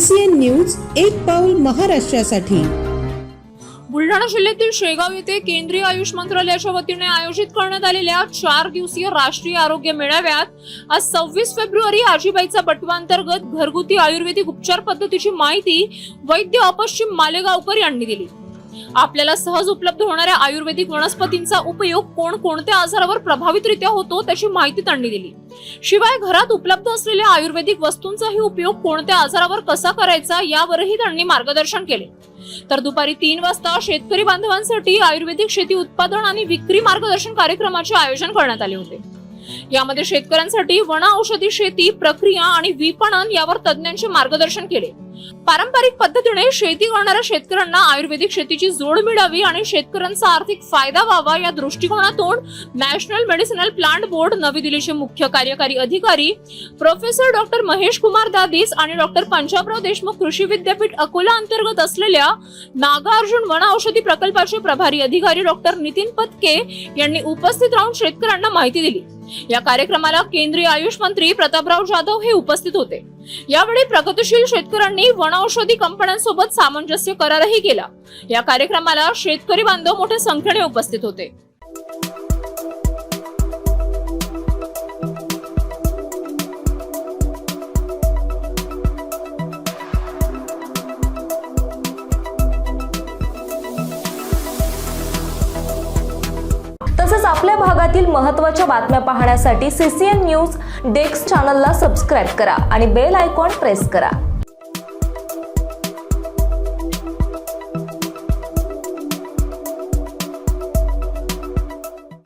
CCN news एक पाऊल महाराष्ट्रासाठी। बुलढाणा जिल्ह्यातील शेगाव येथे केंद्रीय आयुष मंत्रालयाच्या वतीने आयोजित करण्यात आलेल्या 4 दिवसीय राष्ट्रीय आरोग्य मेळाव्यात आज 26 फेब्रुवारी आजीबाईचा बटवा अंतर्गत घरगुती आयुर्वेदिक उपचार पद्धतीची माहिती वैद्य अपश्चिम मालेगावकर यांनी दिली। आपल्याला सहज उपलब्ध होणाऱ्या आयुर्वेदिक वनस्पतींचा उपयोग कोणत्या आजारावर प्रभावितरित्या होतो त्याची माहिती त्यांनी दिली। शिवाय घरात उपलब्ध असलेल्या आयुर्वेदिक वस्तूंचाही उपयोग कोणत्या आजारावर कसा करायचा यावरही त्यांनी मार्गदर्शन केले। तर दुपारी 3 वाजता शेतकरी बांधवांसाठी आयुर्वेदिक शेती उत्पादन आणि विक्री मार्गदर्शन कार्यक्रमाचे आयोजन करण्यात आले होते। यामध्ये शेतकऱ्यांसाठी वन औषधी शेती प्रक्रिया आणि विपणन यावर तज्ञांचे मार्गदर्शन केले। पारंपरिक पद्धतीने शेती करणाऱ्या शेतकऱ्यांना आयुर्वेदिक शेतीची जोड मिळावी आणि शेतकऱ्यांचा आर्थिक फायदा व्हावा या दृष्टिकोनातून नॅशनल मेडिसिनल प्लांट बोर्ड नवी दिल्लीचे मुख्य कार्यकारी अधिकारी प्रोफेसर डॉक्टर महेश कुमार दादीस आणि डॉक्टर पंजाबराव देशमुख कृषी विद्यापीठ अकोला अंतर्गत असलेल्या नागार्जुन वन औषधी प्रकल्पाचे प्रभारी अधिकारी डॉक्टर नितीन पत्के यांनी उपस्थित राहून शेतकऱ्यांना माहिती दिली। या कार्यक्रमाला केंद्रीय आयुष मंत्री प्रतापराव जाधव हे उपस्थित होते। यावेळी प्रगतिशील शेतकऱ्यांनी वनौषधी कंपन्यांसोबत सामंजस्य करारही केला। या कार्यक्रमाला शेतकरी बांधव मोठ्या संख्येने उपस्थित होते। तसेच आपल्या भागातील महत्त्वाच्या बातम्या पाहण्यासाठी CCN न्यूज डेस्क चॅनलला सबस्क्राइब करा आणि बेल आयकॉन प्रेस करा।